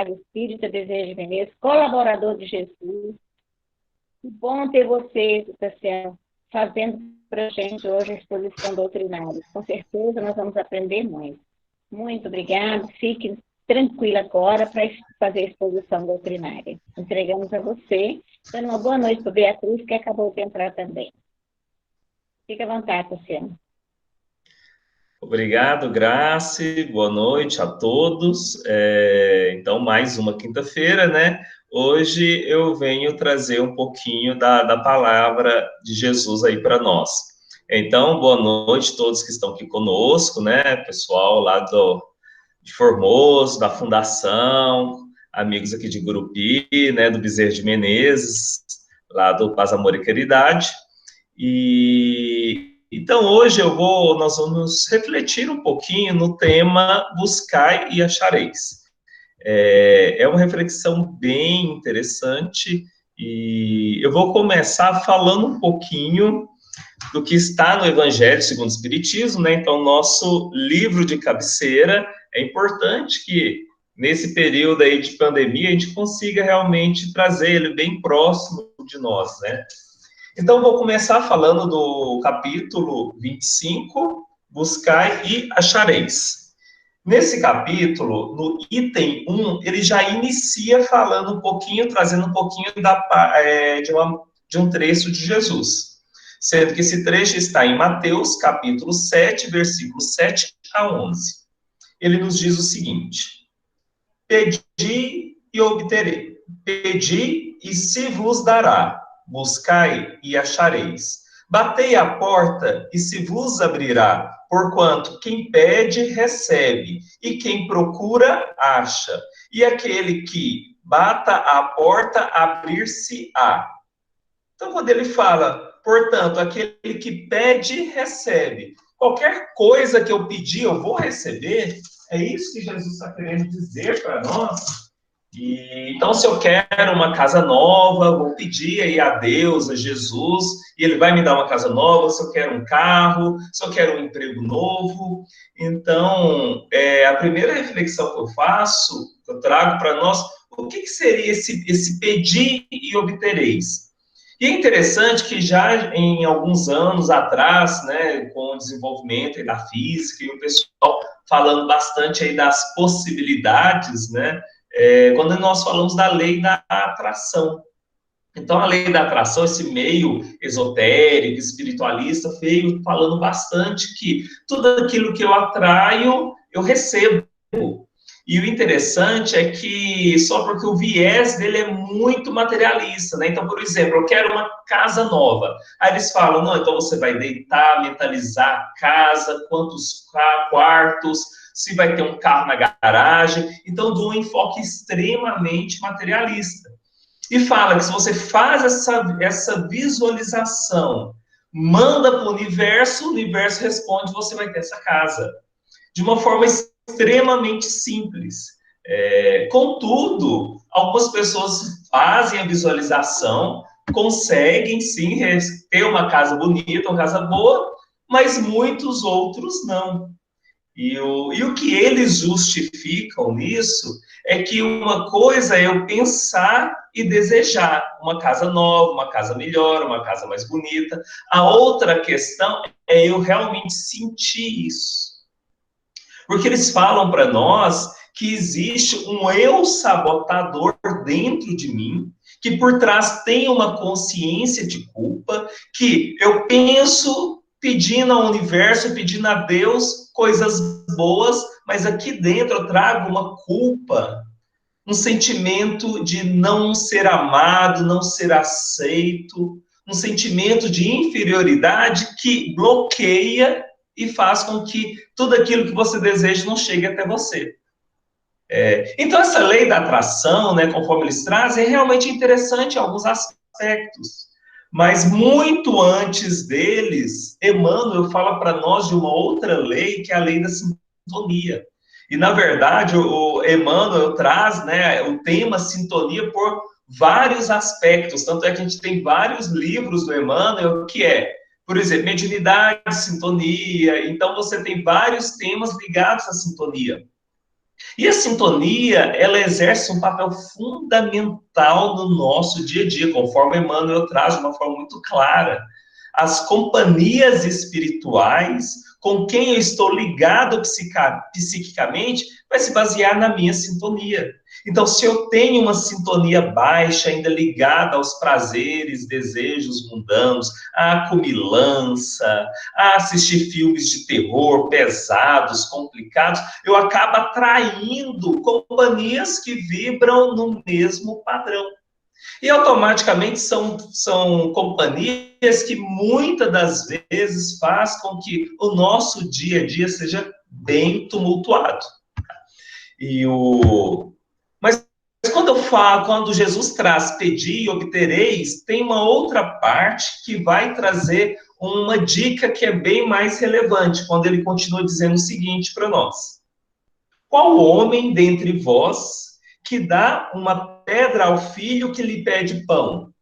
Espírita Bezerra de Menezes, colaborador de Jesus. Que bom ter você, Tassiano, fazendo para a gente hoje a exposição doutrinária. Com certeza nós vamos aprender muito. Muito obrigada. Fique tranquila agora para fazer a exposição doutrinária. Entregamos a você, dando uma boa noite para a Beatriz, que acabou de entrar também. Fique à vontade, Tassiano. Obrigado, Grace. Boa noite a todos. Então, mais uma quinta-feira, né? Hoje eu venho trazer um pouquinho da palavra de Jesus aí para nós. Então, boa noite a todos que estão aqui conosco, né? Pessoal lá de Formoso, da Fundação, amigos aqui de Gurupi, né? Do Bezerra de Menezes, lá do Paz, Amor e Caridade. Então, hoje nós vamos refletir um pouquinho no tema Buscai e Achareis. É uma reflexão bem interessante e eu vou começar falando um pouquinho do que está no Evangelho segundo o Espiritismo, né? Então, nosso livro de cabeceira, é importante que nesse período aí de pandemia a gente consiga realmente trazer ele bem próximo de nós, né? Então, vou começar falando do capítulo 25, Buscai e Achareis. Nesse capítulo, no item 1, ele já inicia falando um pouquinho, trazendo um pouquinho de um trecho de Jesus. Sendo que esse trecho está em Mateus, capítulo 7, versículos 7 a 11. Ele nos diz o seguinte: Pedi e obterei, pedi e se vos dará, buscai e achareis. Batei à porta e se vos abrirá, porquanto quem pede, recebe, e quem procura, acha. E aquele que bata à porta, abrir-se-á. Então, quando ele fala, portanto, aquele que pede, recebe. Qualquer coisa que eu pedir, eu vou receber. É isso que Jesus está querendo dizer para nós. Então, se eu quero uma casa nova, vou pedir aí a Deus, a Jesus, e Ele vai me dar uma casa nova. Se eu quero um carro, se eu quero um emprego novo. Então, a primeira reflexão que eu faço, que eu trago para nós, o que seria esse pedir e obtereis? E é interessante que já em alguns anos atrás, né, com o desenvolvimento da física e o pessoal falando bastante aí das possibilidades, né, quando nós falamos da lei da atração. Então, a lei da atração, esse meio esotérico, espiritualista, veio falando bastante que tudo aquilo que eu atraio, eu recebo. E o interessante é que só porque o viés dele é muito materialista, né? Então, por exemplo, eu quero uma casa nova. Aí eles falam, não, então você vai deitar, mentalizar a casa, quantos quartos, se vai ter um carro na garagem. Então, dou um enfoque extremamente materialista. E fala que se você faz essa visualização, manda para o universo responde, você vai ter essa casa. De uma forma extremamente simples. Contudo, algumas pessoas fazem a visualização, conseguem sim ter uma casa bonita, uma casa boa, mas muitos outros não. E o que eles justificam nisso é que uma coisa é eu pensar e desejar uma casa nova, uma casa melhor, uma casa mais bonita. A outra questão é eu realmente sentir isso. Porque eles falam para nós que existe um eu sabotador dentro de mim, que por trás tem uma consciência de culpa, que eu penso pedindo ao universo, pedindo a Deus coisas boas, mas aqui dentro eu trago uma culpa, um sentimento de não ser amado, não ser aceito, um sentimento de inferioridade que bloqueia e faz com que tudo aquilo que você deseja não chegue até você. Então, essa lei da atração, né, conforme eles trazem, é realmente interessante em alguns aspectos. Mas muito antes deles, Emmanuel fala para nós de uma outra lei, que é a lei da sintonia. E, na verdade, o Emmanuel traz, né, o tema sintonia por vários aspectos. Tanto é que a gente tem vários livros do Emmanuel que por exemplo, mediunidade, sintonia. Então, você tem vários temas ligados à sintonia. E a sintonia, ela exerce um papel fundamental no nosso dia a dia, conforme Emmanuel traz de uma forma muito clara. As companhias espirituais com quem eu estou ligado psiquicamente vai se basear na minha sintonia. Então, se eu tenho uma sintonia baixa, ainda ligada aos prazeres, desejos mundanos, à comilança, a assistir filmes de terror pesados, complicados, eu acabo atraindo companhias que vibram no mesmo padrão. E automaticamente são companhias que muitas das vezes faz com que o nosso dia a dia seja bem tumultuado. Mas quando eu falo, quando Jesus traz pedi e obtereis, tem uma outra parte que vai trazer uma dica que é bem mais relevante, quando ele continua dizendo o seguinte para nós: qual homem dentre vós que dá uma pedra ao filho que lhe pede pão?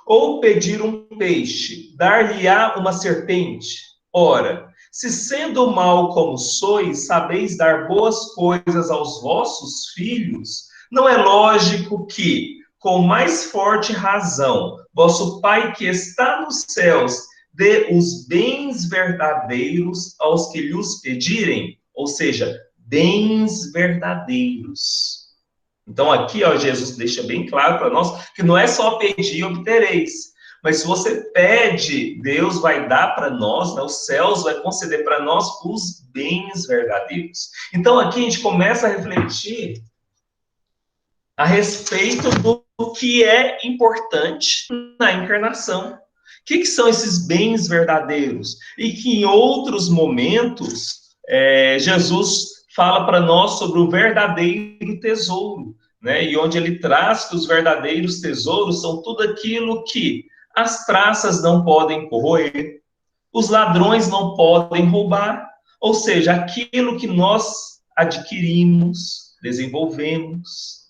Ou pedir um peixe, dar-lhe-á uma serpente? Ora, se sendo mal como sois, sabeis dar boas coisas aos vossos filhos, não é lógico que, com mais forte razão, vosso Pai que está nos céus dê os bens verdadeiros aos que lhes pedirem? Ou seja, bens verdadeiros. Então, aqui, ó, Jesus deixa bem claro para nós que não é só pedir e obtereis. Mas se você pede, Deus vai dar para nós, né, os céus vai conceder para nós os bens verdadeiros. Então, aqui a gente começa a refletir a respeito do que é importante na encarnação. O que são esses bens verdadeiros? E que em outros momentos, Jesus fala para nós sobre o verdadeiro tesouro, né? E onde ele traz que os verdadeiros tesouros são tudo aquilo que as traças não podem corroer, os ladrões não podem roubar, ou seja, aquilo que nós adquirimos, desenvolvemos,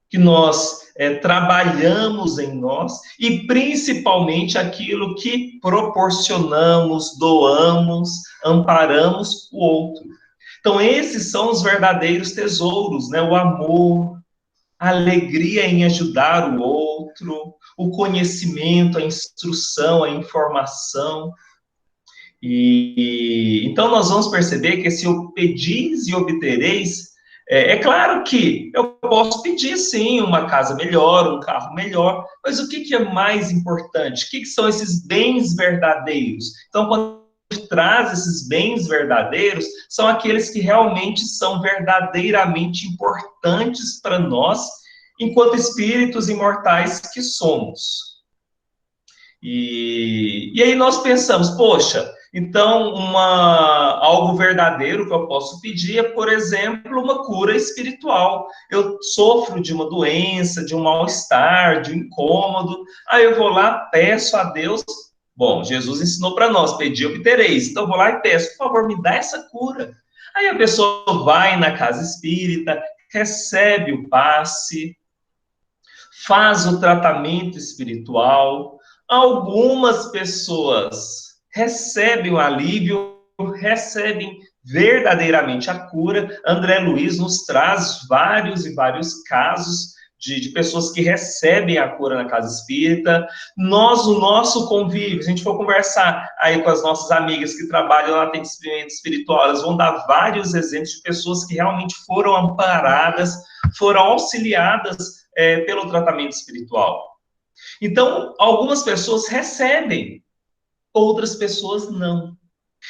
que nós trabalhamos em nós, e principalmente aquilo que proporcionamos, doamos, amparamos o outro. Então, esses são os verdadeiros tesouros, né? O amor, a alegria em ajudar o outro, o conhecimento, a instrução, a informação. Então, nós vamos perceber que se eu pedis e obtereis, é claro que eu posso pedir, sim, uma casa melhor, um carro melhor, mas o que é mais importante? O que são esses bens verdadeiros? Então, quando a gente traz esses bens verdadeiros, são aqueles que realmente são verdadeiramente importantes para nós, enquanto espíritos imortais que somos. E aí nós pensamos, poxa, então algo verdadeiro que eu posso pedir é, por exemplo, uma cura espiritual. Eu sofro de uma doença, de um mal-estar, de um incômodo, aí eu vou lá, peço a Deus. Bom, Jesus ensinou para nós, pedi, obtereis. Então eu vou lá e peço, por favor, me dá essa cura. Aí a pessoa vai na casa espírita, recebe o passe, faz o tratamento espiritual. Algumas pessoas recebem o alívio, recebem verdadeiramente a cura. André Luiz nos traz vários e vários casos de pessoas que recebem a cura na casa espírita. Nós, o nosso convívio, se a gente for conversar aí com as nossas amigas que trabalham no atendimento espiritual, elas vão dar vários exemplos de pessoas que realmente foram amparadas, foram auxiliadas pelo tratamento espiritual. Então, algumas pessoas recebem, outras pessoas não.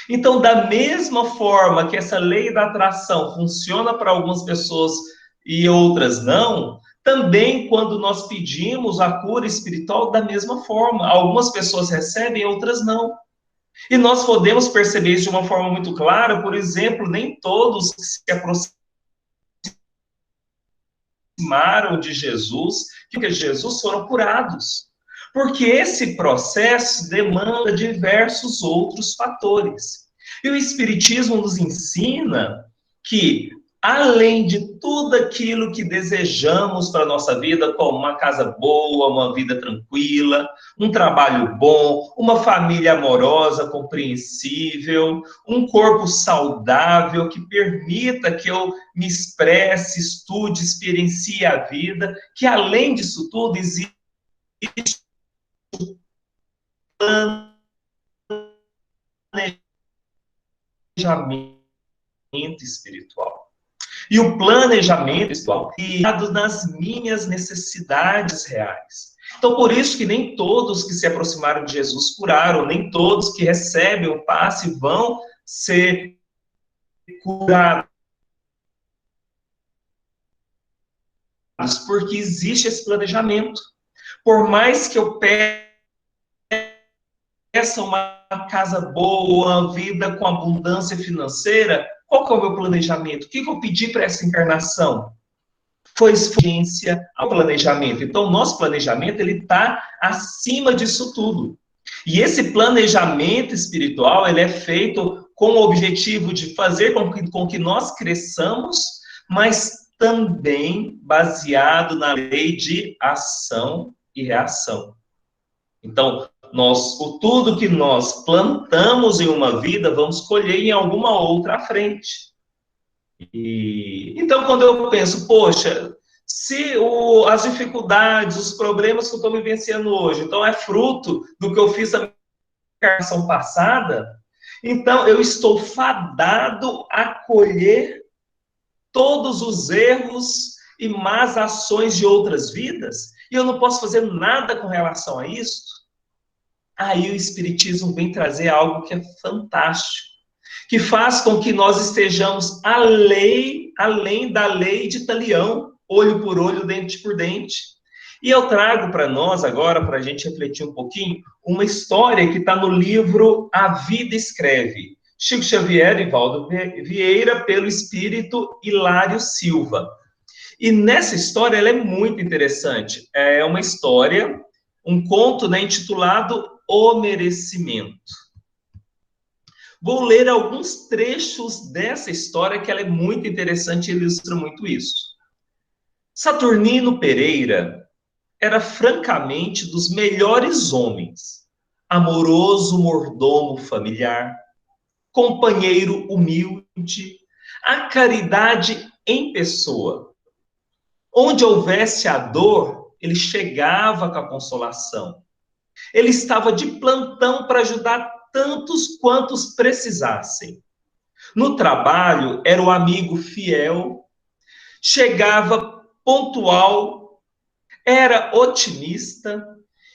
Então, da mesma forma que essa lei da atração funciona para algumas pessoas e outras não, também quando nós pedimos a cura espiritual, da mesma forma. Algumas pessoas recebem, outras não. E nós podemos perceber isso de uma forma muito clara, por exemplo, nem todos que se aproximaram de Jesus, que Jesus foram curados. Porque esse processo demanda diversos outros fatores. E o Espiritismo nos ensina que, além de tudo aquilo que desejamos para a nossa vida, como uma casa boa, uma vida tranquila, um trabalho bom, uma família amorosa, compreensível, um corpo saudável que permita que eu me expresse, estude, experiencie a vida, que além disso tudo existe planejamento espiritual. E o planejamento espiritual é baseado nas minhas necessidades reais. Então, por isso que nem todos que se aproximaram de Jesus curaram, nem todos que recebem o passe vão ser curados. Porque existe esse planejamento. Por mais que eu peça uma casa boa, uma vida com abundância financeira, qual que é o meu planejamento? O que eu pedi para essa encarnação? Foi experiência ao planejamento. Então, o nosso planejamento ele está acima disso tudo. E esse planejamento espiritual ele é feito com o objetivo de fazer com que nós cresçamos, mas também baseado na lei de ação e reação. Então, tudo que nós plantamos em uma vida, vamos colher em alguma outra à frente. Então, quando eu penso, poxa, se as dificuldades, os problemas que eu estou vivenciando hoje, então é fruto do que eu fiz na minha encarnação passada, então eu estou fadado a colher todos os erros e más ações de outras vidas, e eu não posso fazer nada com relação a isso. Aí o Espiritismo vem trazer algo que é fantástico, que faz com que nós estejamos além da lei de Talião, olho por olho, dente por dente. E eu trago para nós agora, para a gente refletir um pouquinho, uma história que está no livro A Vida Escreve, Chico Xavier e Valdo Vieira, pelo espírito Hilário Silva. E nessa história, ela é muito interessante. É uma história, um conto, né, intitulado O Merecimento. Vou ler alguns trechos dessa história, que ela é muito interessante e ilustra muito isso. Saturnino Pereira era francamente dos melhores homens, amoroso mordomo familiar, companheiro humilde, a caridade em pessoa. Onde houvesse a dor, ele chegava com a consolação. Ele estava de plantão para ajudar tantos quantos precisassem. No trabalho, era o amigo fiel, chegava pontual, era otimista,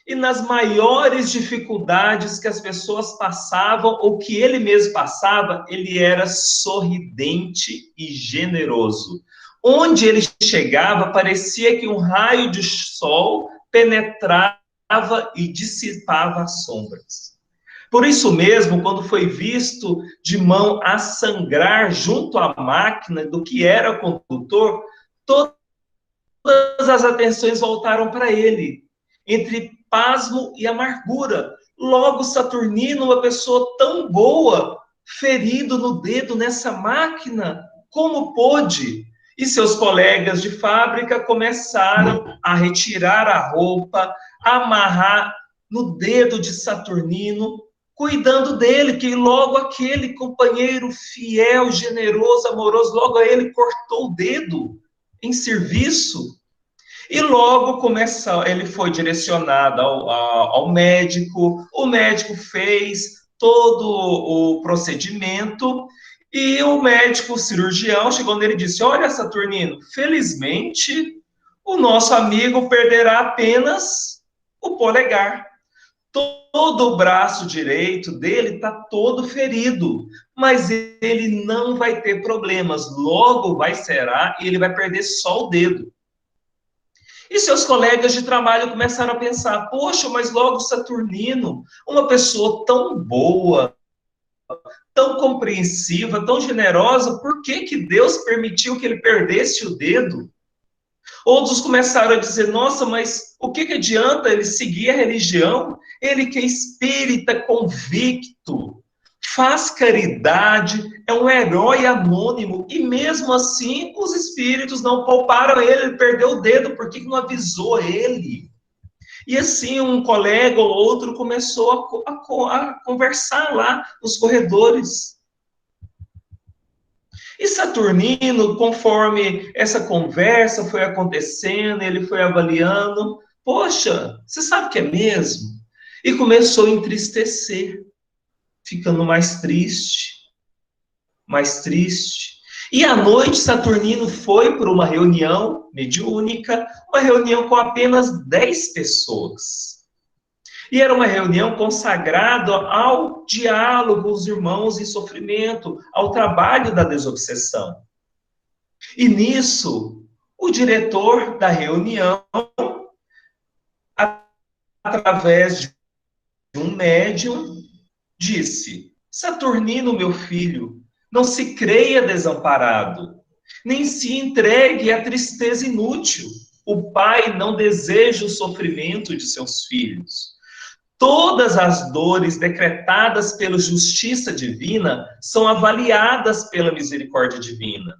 e nas maiores dificuldades que as pessoas passavam, ou que ele mesmo passava, ele era sorridente e generoso. Onde ele chegava, parecia que um raio de sol penetrava e dissipava as sombras. Por isso mesmo, quando foi visto de mão a sangrar junto à máquina do que era condutor, todas as atenções voltaram para ele, entre pasmo e amargura. Logo, Saturnino, uma pessoa tão boa, ferido no dedo nessa máquina, como pôde? E seus colegas de fábrica começaram a retirar a roupa, a amarrar no dedo de Saturnino, cuidando dele, que logo aquele companheiro fiel, generoso, amoroso, logo a ele cortou o dedo em serviço. E logo ele foi direcionado ao médico, o médico fez todo o procedimento, e o médico, o cirurgião, chegou nele e disse: olha, Saturnino, felizmente o nosso amigo perderá apenas o polegar. Todo o braço direito dele está todo ferido, mas ele não vai ter problemas, logo vai cerar e ele vai perder só o dedo. E seus colegas de trabalho começaram a pensar: poxa, mas logo Saturnino, uma pessoa tão boa, tão compreensiva, tão generosa, por que Deus permitiu que ele perdesse o dedo? Outros começaram a dizer: nossa, mas o que adianta ele seguir a religião? Ele que é espírita convicto, faz caridade, é um herói anônimo, e mesmo assim os espíritos não pouparam ele, ele perdeu o dedo, por que não avisou ele? E assim um colega ou outro começou a conversar lá nos corredores. E Saturnino, conforme essa conversa foi acontecendo, ele foi avaliando, poxa, você sabe que é mesmo? E começou a entristecer, ficando mais triste, mais triste. E à noite, Saturnino foi para uma reunião mediúnica, uma reunião com apenas 10 pessoas. E era uma reunião consagrada ao diálogo com os irmãos em sofrimento, ao trabalho da desobsessão. E nisso, o diretor da reunião, através de um médium, disse: Saturnino, meu filho, não se creia desamparado, nem se entregue à tristeza inútil. O pai não deseja o sofrimento de seus filhos. Todas as dores decretadas pela justiça divina são avaliadas pela misericórdia divina.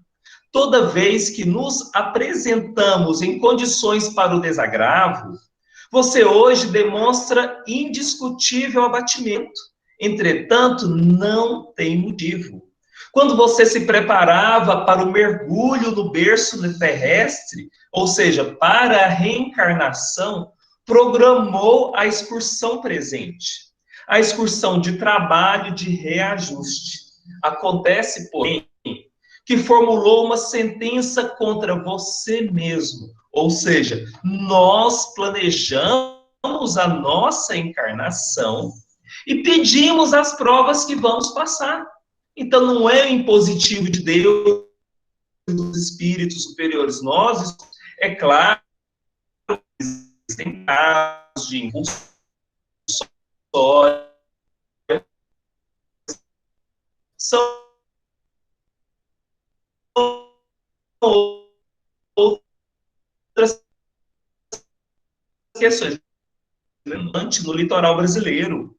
Toda vez que nos apresentamos em condições para o desagravo, você hoje demonstra indiscutível abatimento. Entretanto, não tem motivo. Quando você se preparava para o mergulho no berço terrestre, ou seja, para a reencarnação, programou a excursão presente, a excursão de trabalho de reajuste. Acontece, porém, que formulou uma sentença contra você mesmo, ou seja, nós planejamos a nossa encarnação e pedimos as provas que vamos passar. Então, não é impositivo de Deus, dos espíritos superiores. Nós, é claro, existem casos de impulsória, são outras questões. No litoral brasileiro,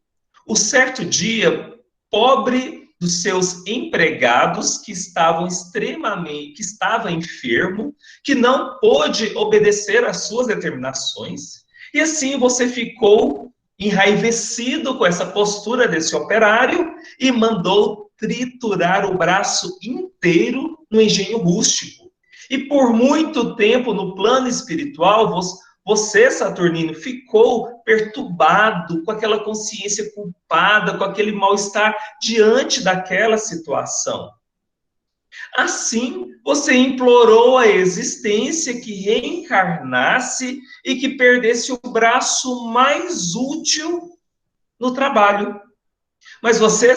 o certo dia, pobre dos seus empregados que estavam que estava enfermo, que não pôde obedecer às suas determinações, e assim você ficou enraivecido com essa postura desse operário e mandou triturar o braço inteiro no engenho rústico. E por muito tempo no plano espiritual, você, Saturnino, ficou perturbado com aquela consciência culpada, com aquele mal-estar diante daquela situação. Assim, você implorou a existência que reencarnasse e que perdesse o braço mais útil no trabalho. Mas você,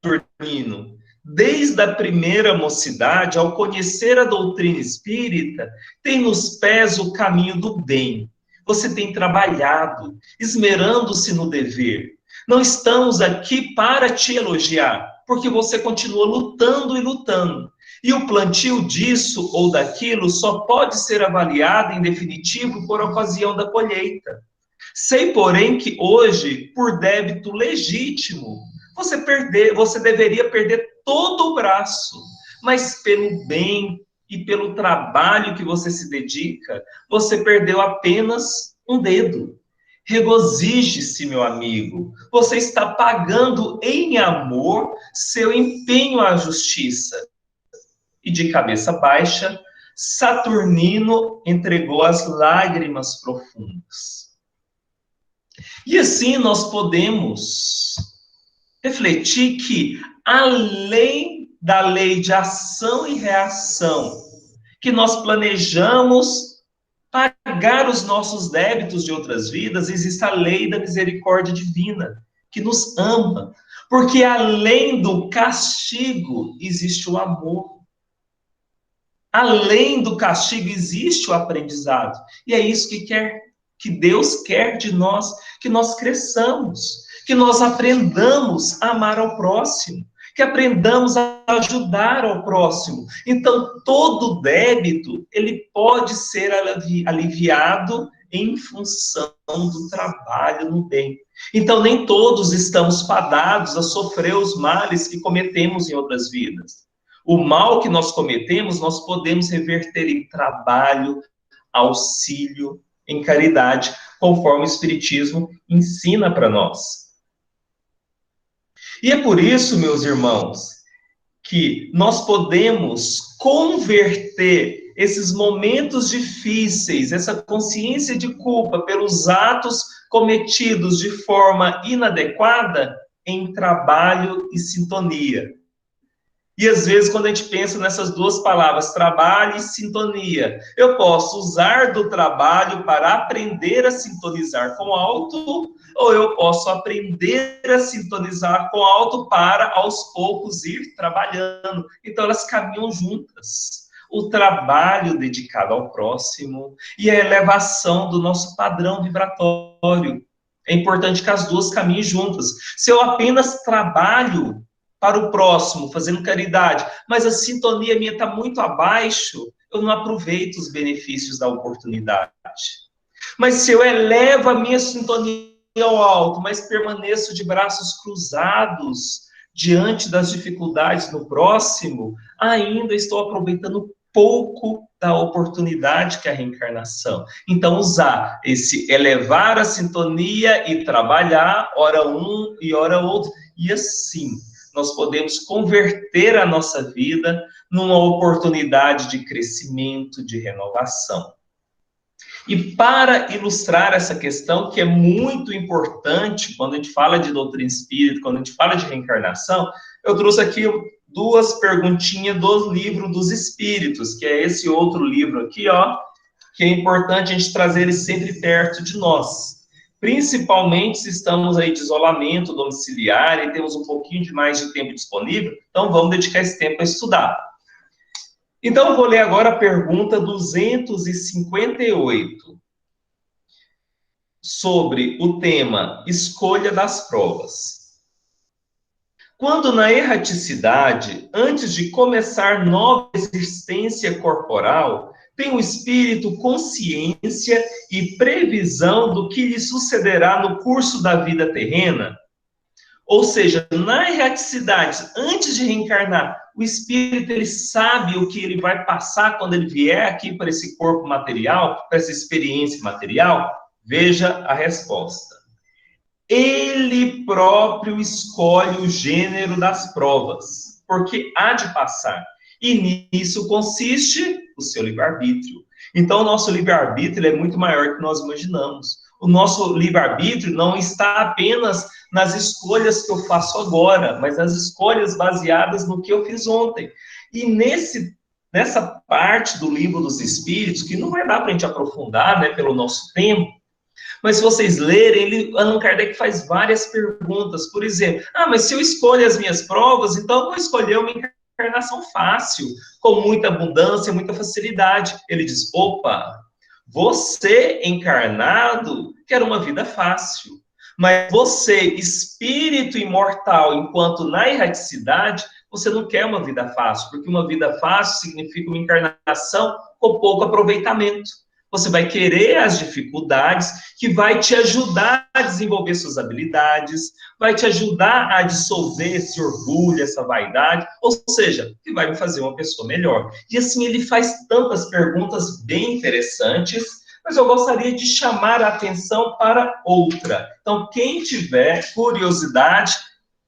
Saturnino, desde a primeira mocidade, ao conhecer a doutrina espírita, tem nos pés o caminho do bem. Você tem trabalhado, esmerando-se no dever. Não estamos aqui para te elogiar, porque você continua lutando e lutando. E o plantio disso ou daquilo só pode ser avaliado em definitivo por ocasião da colheita. Sei, porém, que hoje, por débito legítimo, você deveria perder todo o braço, mas pelo bem e pelo trabalho que você se dedica, você perdeu apenas um dedo. Regozije-se, meu amigo, você está pagando em amor seu empenho à justiça. E de cabeça baixa, Saturnino entregou as lágrimas profundas. E assim nós podemos refletir que, além da lei de ação e reação, que nós planejamos pagar os nossos débitos de outras vidas, existe a lei da misericórdia divina, que nos ama, porque além do castigo existe o amor. Além do castigo existe o aprendizado. E é isso que Deus quer de nós, que nós cresçamos, que nós aprendamos a amar ao próximo, que aprendamos a ajudar ao próximo. Então, todo débito, ele pode ser aliviado em função do trabalho no bem. Então, nem todos estamos fadados a sofrer os males que cometemos em outras vidas. O mal que nós cometemos, nós podemos reverter em trabalho, auxílio, em caridade, conforme o Espiritismo ensina para nós. E é por isso, meus irmãos, que nós podemos converter esses momentos difíceis, essa consciência de culpa pelos atos cometidos de forma inadequada, em trabalho e sintonia. E às vezes, quando a gente pensa nessas duas palavras, trabalho e sintonia, eu posso usar do trabalho para aprender a sintonizar com o alto, ou eu posso aprender a sintonizar com o alto para, aos poucos, ir trabalhando. Então, elas caminham juntas. O trabalho dedicado ao próximo e a elevação do nosso padrão vibratório. É importante que as duas caminhem juntas. Se eu apenas trabalho para o próximo, fazendo caridade, mas a sintonia minha está muito abaixo, eu não aproveito os benefícios da oportunidade. Mas se eu elevo a minha sintonia ao alto, mas permaneço de braços cruzados diante das dificuldades do próximo, ainda estou aproveitando pouco da oportunidade que é a reencarnação. Então, usar esse elevar a sintonia e trabalhar, ora um e ora outro, e assim nós podemos converter a nossa vida numa oportunidade de crescimento, de renovação. E para ilustrar essa questão, que é muito importante quando a gente fala de doutrina espírita, quando a gente fala de reencarnação, eu trouxe aqui duas perguntinhas do Livro dos Espíritos, que é esse outro livro aqui, ó, que é importante a gente trazer ele sempre perto de nós. Principalmente se estamos aí de isolamento domiciliar e temos um pouquinho de mais de tempo disponível, então vamos dedicar esse tempo a estudar. Então, eu vou ler agora a pergunta 258, sobre o tema escolha das provas. Quando na erraticidade, antes de começar nova existência corporal, tem o espírito consciência e previsão do que lhe sucederá no curso da vida terrena? Ou seja, na erraticidade, antes de reencarnar, o espírito ele sabe o que ele vai passar quando ele vier aqui para esse corpo material, para essa experiência material? Veja a resposta. Ele próprio escolhe o gênero das provas, porque há de passar. E nisso consiste o seu livre-arbítrio. Então, o nosso livre-arbítrio é muito maior que nós imaginamos. O nosso livre-arbítrio não está apenas nas escolhas que eu faço agora, mas nas escolhas baseadas no que eu fiz ontem. E nessa parte do Livro dos Espíritos, que não vai dar para a gente aprofundar, né, pelo nosso tempo, mas se vocês lerem, Allan Kardec faz várias perguntas. Por exemplo, mas se eu escolho as minhas provas, então eu vou escolher uma encarnação fácil, com muita abundância, muita facilidade. Ele diz, opa, você encarnado quer uma vida fácil. Mas você, espírito imortal, enquanto na erraticidade, você não quer uma vida fácil, porque uma vida fácil significa uma encarnação com pouco aproveitamento. Você vai querer as dificuldades que vai te ajudar a desenvolver suas habilidades, vai te ajudar a dissolver esse orgulho, essa vaidade, ou seja, que vai me fazer uma pessoa melhor. E assim ele faz tantas perguntas bem interessantes, mas eu gostaria de chamar a atenção para outra. Então, quem tiver curiosidade,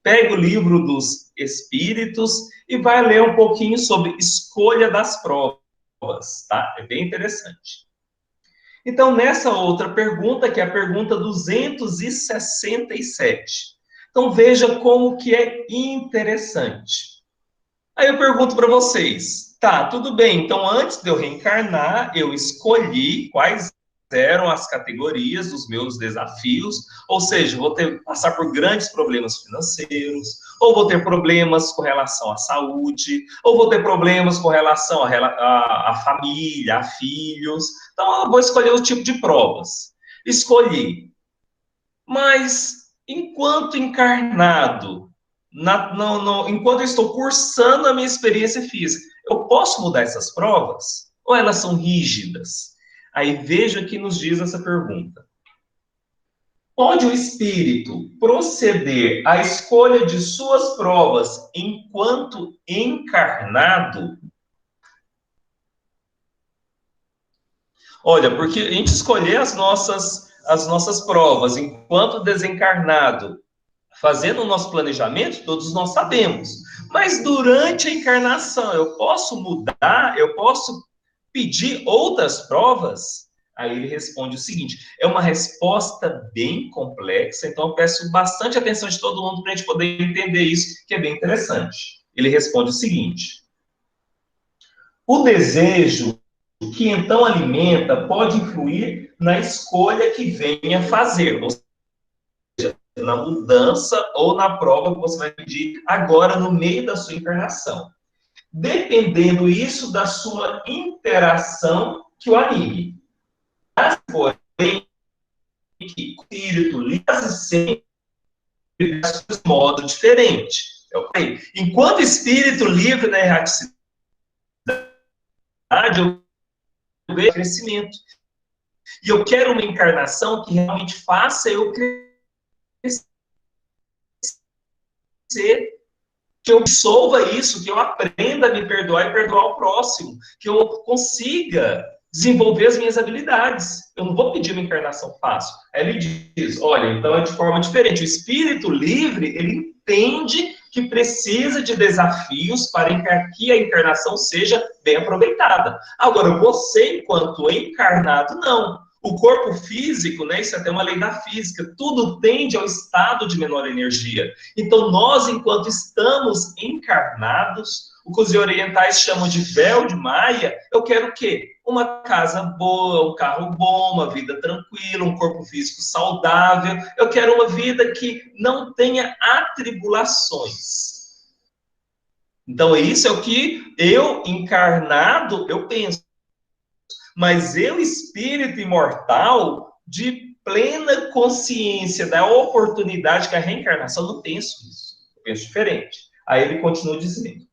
pega o Livro dos Espíritos e vai ler um pouquinho sobre escolha das provas, tá? É bem interessante. Então, nessa outra pergunta, que é a pergunta 267. Então, veja como que é interessante. Aí eu pergunto para vocês, tá, tudo bem, então antes de eu reencarnar, eu escolhi quais eram as categorias dos meus desafios, ou seja, vou passar por grandes problemas financeiros, ou vou ter problemas com relação à saúde, ou vou ter problemas com relação à família, a filhos. Então, eu vou escolher o tipo de provas. Escolhi. Mas, enquanto encarnado, enquanto eu estou cursando a minha experiência física, eu posso mudar essas provas? Ou elas são rígidas? Aí veja que nos diz essa pergunta. Pode o espírito proceder à escolha de suas provas enquanto encarnado? Olha, porque a gente escolher as nossas provas enquanto desencarnado, fazendo o nosso planejamento, todos nós sabemos. Mas durante a encarnação, eu posso mudar? Eu posso pedir outras provas? Aí ele responde o seguinte, é uma resposta bem complexa, então eu peço bastante atenção de todo mundo para a gente poder entender isso, que é bem interessante. Ele responde o seguinte, o desejo que então alimenta pode influir na escolha que venha fazer, ou seja, na mudança ou na prova que você vai pedir agora no meio da sua encarnação. Dependendo isso da sua interação que o anime. Mas, porém, que o espírito quase sempre de modo diferente. Eu falei, enquanto espírito livre da erraticidade, eu vejo crescimento. E eu quero uma encarnação que realmente faça eu crescer, que eu absolva isso, que eu aprenda a me perdoar e perdoar o próximo, que eu consiga desenvolver as minhas habilidades. Eu não vou pedir uma encarnação fácil. Aí ele diz, olha, então é de forma diferente. O espírito livre, ele entende que precisa de desafios para que a encarnação seja bem aproveitada. Agora, você, enquanto encarnado, não. O corpo físico, né, isso é até uma lei da física, tudo tende ao estado de menor energia. Então, nós, enquanto estamos encarnados, o que os orientais chamam de véu de Maia, eu quero o quê? Uma casa boa, um carro bom, uma vida tranquila, um corpo físico saudável. Eu quero uma vida que não tenha atribulações. Então, isso é o que eu, encarnado, eu penso. Mas eu, espírito imortal, de plena consciência da oportunidade que a reencarnação, não penso isso. Eu penso diferente. Aí ele continua dizendo,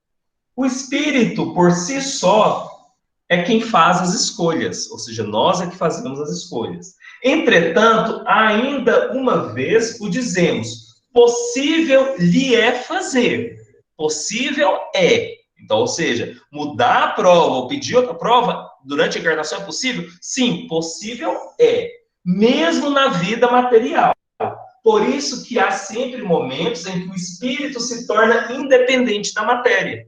o espírito, por si só, é quem faz as escolhas, ou seja, nós é que fazemos as escolhas. Entretanto, ainda uma vez o dizemos, possível lhe é fazer. Possível é. Então, ou seja, mudar a prova ou pedir outra prova durante a encarnação é possível? Sim, possível é. Mesmo na vida material. Por isso que há sempre momentos em que o espírito se torna independente da matéria,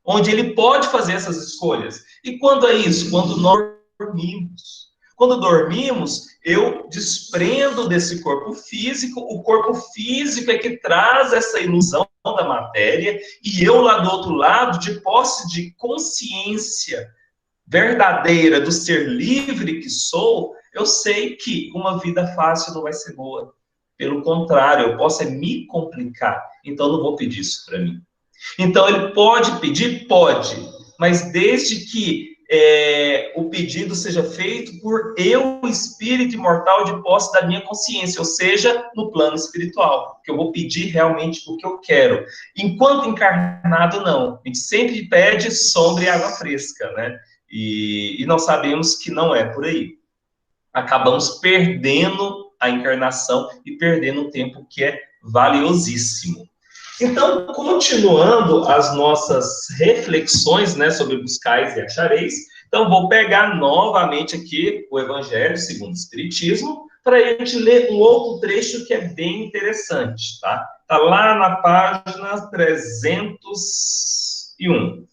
onde ele pode fazer essas escolhas. E quando é isso? Quando nós dormimos. Quando dormimos, eu desprendo desse corpo físico, o corpo físico é que traz essa ilusão da matéria, e eu lá do outro lado, de posse de consciência verdadeira do ser livre que sou, eu sei que uma vida fácil não vai ser boa. Pelo contrário, eu posso me complicar. Então, eu não vou pedir isso para mim. Então, ele pode pedir? Pode. Mas desde que o pedido seja feito por eu, espírito imortal, de posse da minha consciência, ou seja, no plano espiritual, que eu vou pedir realmente o que eu quero. Enquanto encarnado, não. A gente sempre pede sombra e água fresca, né? E nós sabemos que não é por aí. Acabamos perdendo a encarnação e perdendo um tempo que é valiosíssimo. Então, continuando as nossas reflexões, né, sobre buscais e achareis, então vou pegar novamente aqui o Evangelho segundo o Espiritismo, para a gente ler um outro trecho que é bem interessante, tá? Está lá na página 301.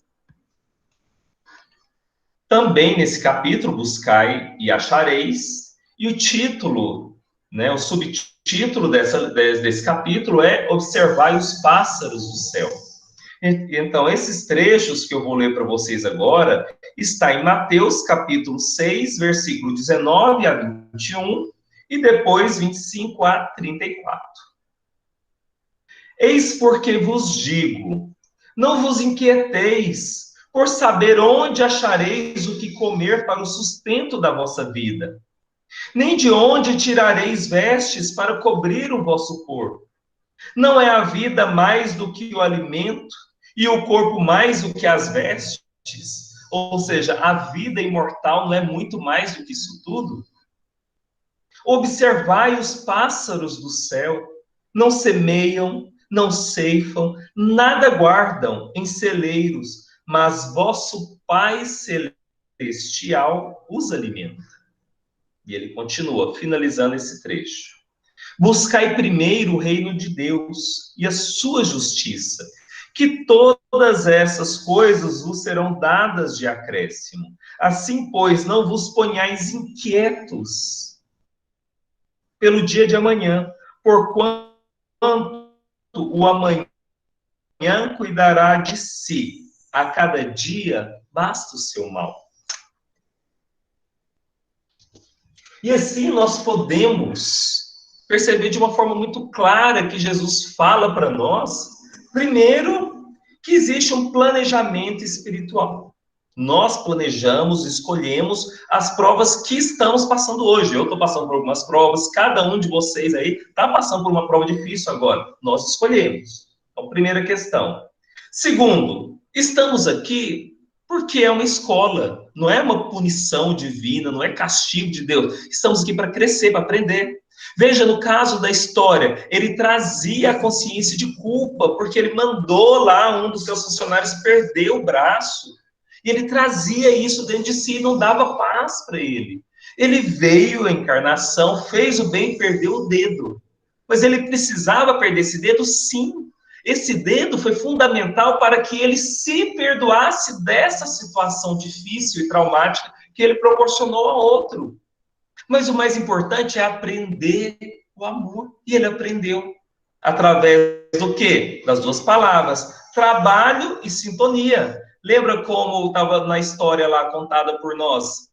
Também nesse capítulo, buscai e achareis, e o título, né, o subtítulo desse capítulo é Observai os pássaros do céu. Então, esses trechos que eu vou ler para vocês agora, está em Mateus, capítulo 6, versículo 19 a 21, e depois 25 a 34. Eis porque vos digo, não vos inquieteis, por saber onde achareis o que comer para o sustento da vossa vida, nem de onde tirareis vestes para cobrir o vosso corpo. Não é a vida mais do que o alimento, e o corpo mais do que as vestes? ou seja, a vida imortal não é muito mais do que isso tudo? Observai os pássaros do céu, não semeiam, não ceifam, nada guardam em celeiros, mas vosso Pai Celestial os alimenta. E ele continua, finalizando esse trecho. Buscai primeiro o reino de Deus e a sua justiça, que todas essas coisas vos serão dadas de acréscimo. Assim, pois, não vos ponhais inquietos pelo dia de amanhã, porquanto o amanhã cuidará de si. A cada dia basta o seu mal. E assim nós podemos perceber de uma forma muito clara que Jesus fala para nós, primeiro, que existe um planejamento espiritual. Nós planejamos, escolhemos as provas que estamos passando hoje. Eu estou passando por algumas provas, cada um de vocês aí está passando por uma prova difícil agora. Nós escolhemos. Então, primeira questão. Segundo, estamos aqui porque é uma escola, não é uma punição divina, não é castigo de Deus. Estamos aqui para crescer, para aprender. Veja, no caso da história, ele trazia a consciência de culpa, porque ele mandou lá um dos seus funcionários perder o braço. E ele trazia isso dentro de si e não dava paz para ele. Ele veio à encarnação, fez o bem e perdeu o dedo. Mas ele precisava perder esse dedo, sim. Esse dedo foi fundamental para que ele se perdoasse dessa situação difícil e traumática que ele proporcionou a outro. Mas o mais importante é aprender o amor. E ele aprendeu. Através do quê? Das duas palavras. Trabalho e sintonia. Lembra como estava na história lá contada por nós?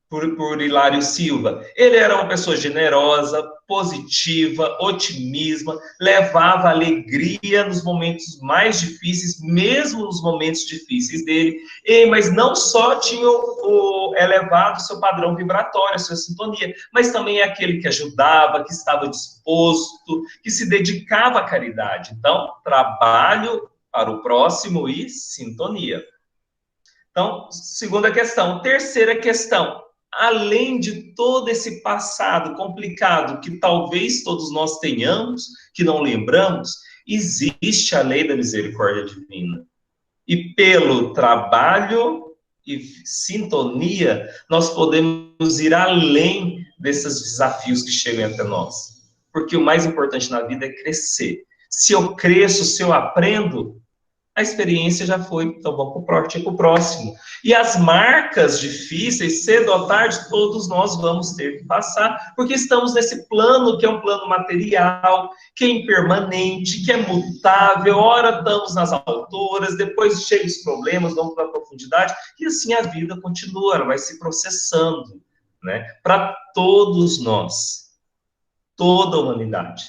Por Hilário Silva. Ele era uma pessoa generosa, positiva, otimista, levava alegria nos momentos mais difíceis, mesmo nos momentos difíceis dele, mas não só tinha elevado seu padrão vibratório, sua sintonia, mas também é aquele que ajudava, que estava disposto, que se dedicava à caridade. Então, trabalho para o próximo e sintonia. Então, segunda questão. Terceira questão. Além de todo esse passado complicado que talvez todos nós tenhamos, que não lembramos, existe a lei da misericórdia divina. E pelo trabalho e sintonia, nós podemos ir além desses desafios que chegam até nós. Porque o mais importante na vida é crescer. Se eu cresço, se eu aprendo, a experiência já foi, então vamos para o próximo. E as marcas difíceis, cedo ou tarde, todos nós vamos ter que passar, porque estamos nesse plano que é um plano material, que é impermanente, que é mutável, ora estamos nas alturas, depois chegam os problemas, vamos para a profundidade, e assim a vida continua, ela vai se processando, né? Para todos nós, toda a humanidade.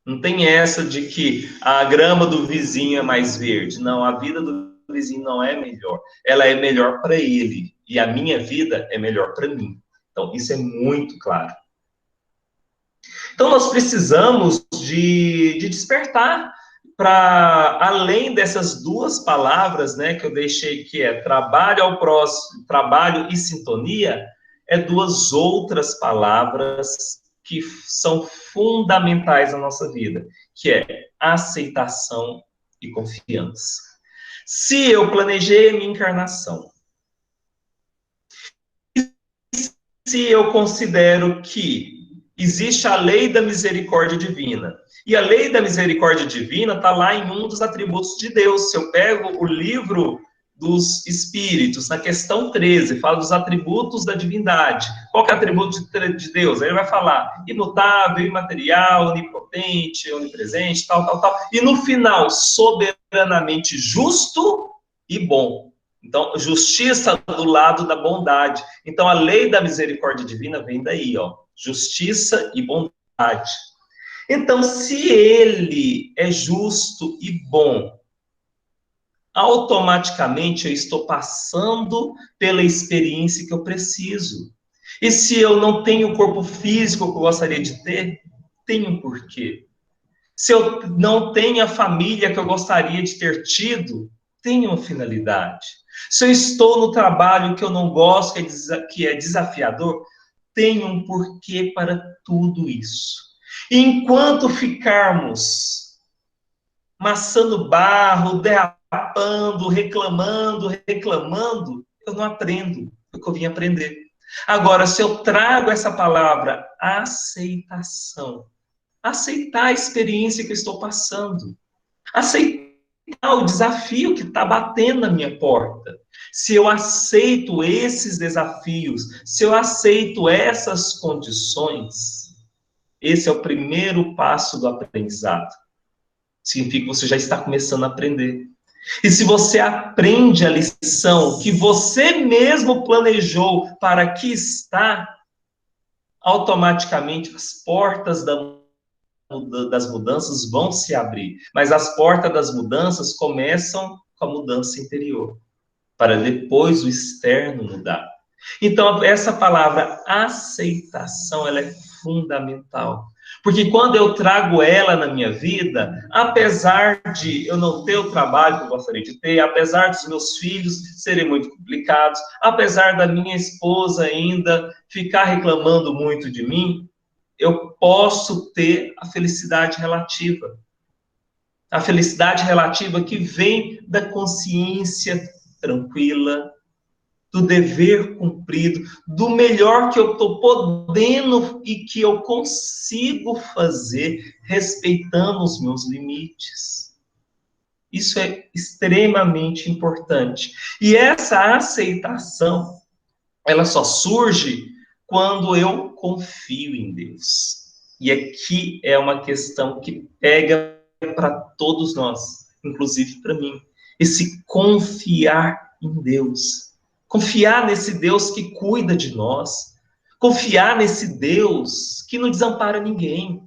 Não tem essa de que a grama do vizinho é mais verde. Não, a vida do vizinho não é melhor. Ela é melhor para ele. E a minha vida é melhor para mim. Então, isso é muito claro. Então, nós precisamos de despertar para, além dessas duas palavras, né, que eu deixei, que é trabalho ao próximo, trabalho e sintonia, é duas outras palavras que são fundamentais na nossa vida, que é aceitação e confiança. Se eu planejei a minha encarnação, se eu considero que existe a lei da misericórdia divina, e a lei da misericórdia divina está lá em um dos atributos de Deus. Se eu pego o livro dos Espíritos, na questão 13, fala dos atributos da divindade. Qual que é o atributo de Deus? Aí ele vai falar imutável, imaterial, onipotente, onipresente, tal, tal, tal. E no final, soberanamente justo e bom. Então, justiça do lado da bondade. Então, a lei da misericórdia divina vem daí, ó. Justiça e bondade. Então, se ele é justo e bom, automaticamente eu estou passando pela experiência que eu preciso. E se eu não tenho o corpo físico que eu gostaria de ter, tem um porquê. Se eu não tenho a família que eu gostaria de ter tido, tem uma finalidade. Se eu estou no trabalho que eu não gosto, que é desafiador, tem um porquê para tudo isso. E enquanto ficarmos amassando barro, derrapando, reclamando, eu não aprendo o que eu vim aprender. Agora, se eu trago essa palavra aceitação, aceitar a experiência que eu estou passando, aceitar o desafio que está batendo na minha porta. Se eu aceito esses desafios, se eu aceito essas condições, esse é o primeiro passo do aprendizado. Significa que você já está começando a aprender. E se você aprende a lição que você mesmo planejou para que está, automaticamente as portas das mudanças vão se abrir. Mas as portas das mudanças começam com a mudança interior, para depois o externo mudar. Então, essa palavra aceitação, ela é fundamental. Porque quando eu trago ela na minha vida, apesar de eu não ter o trabalho que eu gostaria de ter, apesar dos meus filhos serem muito complicados, apesar da minha esposa ainda ficar reclamando muito de mim, eu posso ter a felicidade relativa. A felicidade relativa que vem da consciência tranquila, do dever cumprido, do melhor que eu estou podendo e que eu consigo fazer, respeitando os meus limites. Isso é extremamente importante. E essa aceitação, ela só surge quando eu confio em Deus. E aqui é uma questão que pega para todos nós, inclusive para mim. Esse confiar em Deus. Confiar nesse Deus que cuida de nós. Confiar nesse Deus que não desampara ninguém.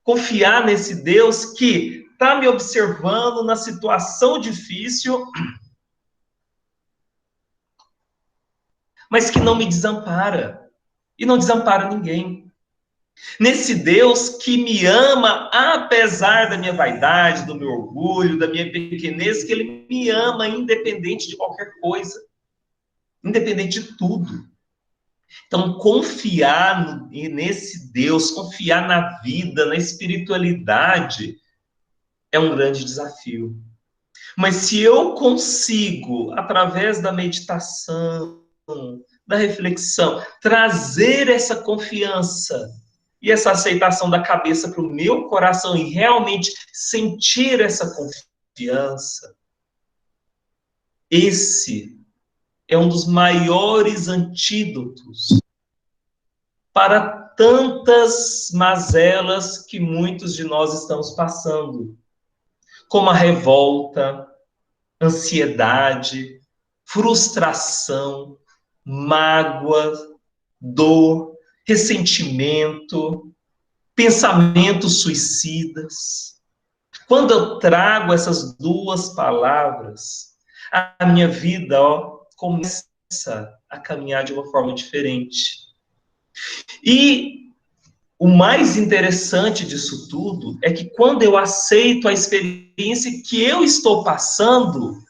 Confiar nesse Deus que está me observando na situação difícil, mas que não me desampara. E não desampara ninguém. Nesse Deus que me ama, apesar da minha vaidade, do meu orgulho, da minha pequenez, que Ele me ama independente de qualquer coisa. Independente de tudo. Então, confiar nesse Deus, confiar na vida, na espiritualidade, é um grande desafio. Mas se eu consigo, através da meditação, da reflexão, trazer essa confiança e essa aceitação da cabeça para o meu coração e realmente sentir essa confiança, esse é um dos maiores antídotos para tantas mazelas que muitos de nós estamos passando, como a revolta, ansiedade, frustração, mágoa, dor, ressentimento, pensamentos suicidas. Quando eu trago essas duas palavras, a minha vida começa a caminhar de uma forma diferente. E o mais interessante disso tudo é que quando eu aceito a experiência que eu estou passando,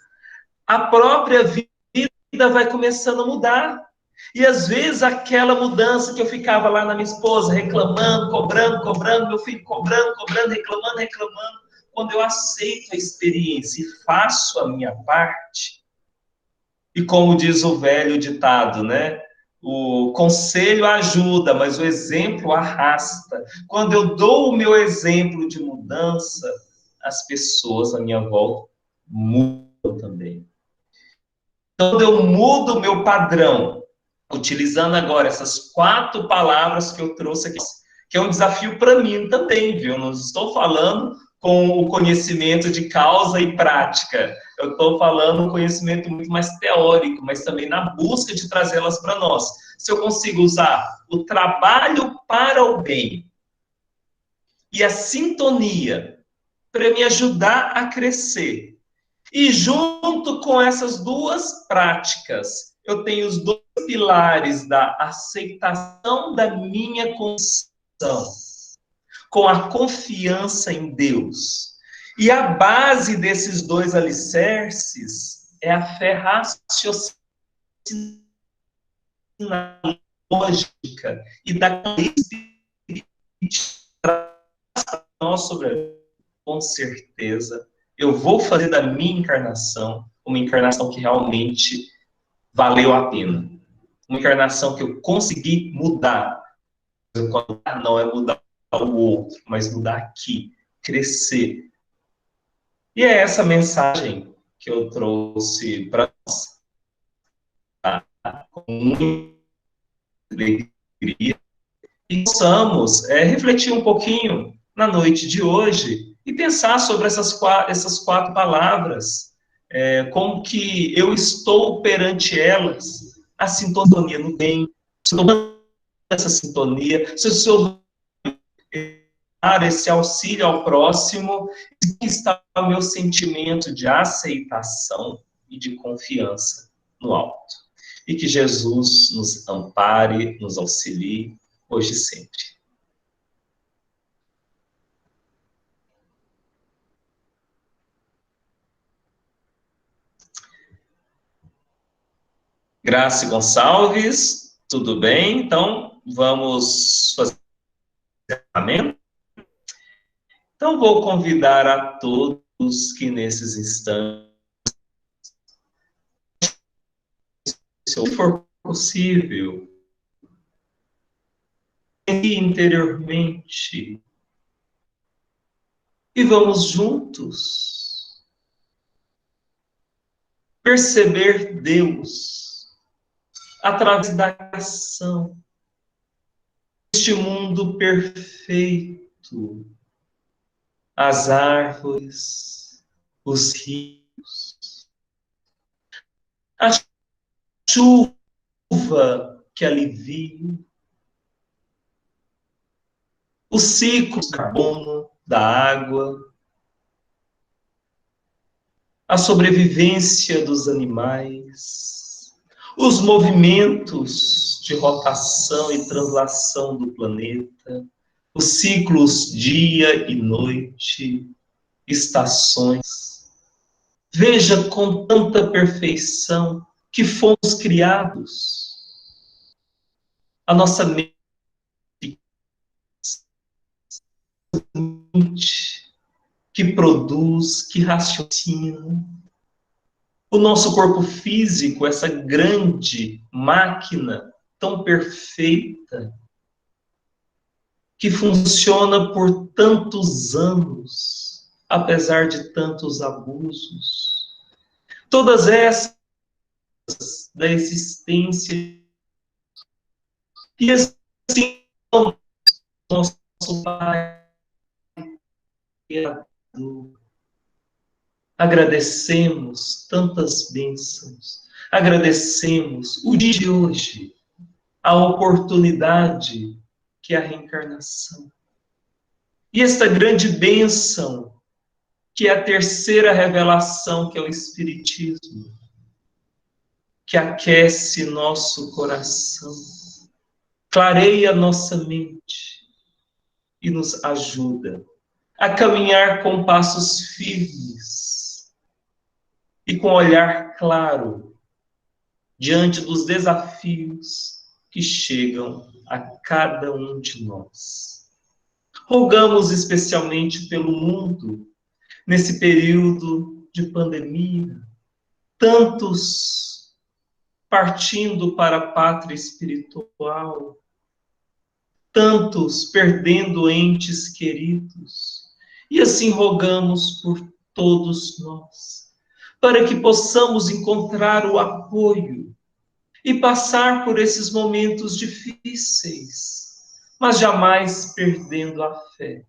a própria vida vai começando a mudar. E às vezes aquela mudança que eu ficava lá na minha esposa, reclamando, cobrando, meu filho cobrando, reclamando, quando eu aceito a experiência e faço a minha parte, e como diz o velho ditado, né? O conselho ajuda, mas o exemplo arrasta. Quando eu dou o meu exemplo de mudança, as pessoas à minha volta mudam também. Quando eu mudo o meu padrão, utilizando agora essas 4 palavras que eu trouxe aqui, que é um desafio para mim também, viu? Eu não estou falando com o conhecimento de causa e prática. Eu estou falando um conhecimento muito mais teórico, mas também na busca de trazê-las para nós. Se eu consigo usar o trabalho para o bem e a sintonia para me ajudar a crescer, e junto com essas duas práticas, eu tenho os 2 pilares da aceitação da minha condição, com a confiança em Deus. E a base desses dois alicerces é a fé raciocinada, lógica e da nós sobre com certeza eu vou fazer da minha encarnação uma encarnação que realmente valeu a pena. Uma encarnação que eu consegui mudar. Não é mudar o outro, mas mudar aqui, crescer. E é essa mensagem que eu trouxe para nós, tá? Com muita alegria. E possamos refletir um pouquinho na noite de hoje e pensar sobre essas quatro palavras, como que eu estou perante elas, a sintonia no bem, essa sintonia, se o Senhor dar esse auxílio ao próximo, está o meu sentimento de aceitação e de confiança no alto. E que Jesus nos ampare, nos auxilie, hoje e sempre. Graça Gonçalves, tudo bem? Então, vamos fazer amém? Então, vou convidar a todos que nesses instantes, se for possível, interiormente, e vamos juntos perceber Deus através da criação, este mundo perfeito, as árvores, os rios, a chuva que alivia, os ciclos de carbono da água, a sobrevivência dos animais, os movimentos de rotação e translação do planeta, os ciclos dia e noite, estações. Veja com tanta perfeição que fomos criados. A nossa mente que produz, que raciocina. O nosso corpo físico, essa grande máquina tão perfeita, que funciona por tantos anos, apesar de tantos abusos. Todas essas da existência. E assim, nosso Pai, agradecemos tantas bênçãos, agradecemos o dia de hoje, a oportunidade que é a reencarnação. E esta grande bênção, que é a terceira revelação, que é o Espiritismo, que aquece nosso coração, clareia nossa mente e nos ajuda a caminhar com passos firmes e com olhar claro diante dos desafios que chegam a cada um de nós. Rogamos especialmente pelo mundo, nesse período de pandemia, tantos partindo para a pátria espiritual, tantos perdendo entes queridos, e assim rogamos por todos nós, para que possamos encontrar o apoio e passar por esses momentos difíceis, mas jamais perdendo a fé.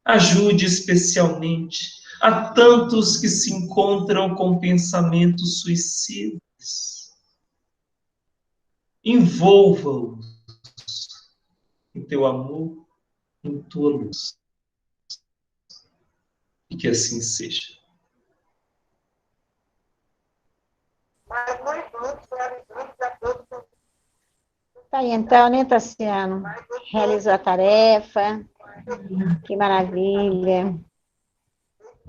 Ajude especialmente a tantos que se encontram com pensamentos suicidas. Envolva-os em teu amor, em tua luz. E que assim seja. Tá aí, então, né, Tassiano? Realizou a tarefa. Que maravilha.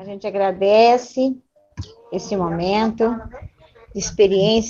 A gente agradece esse momento de experiência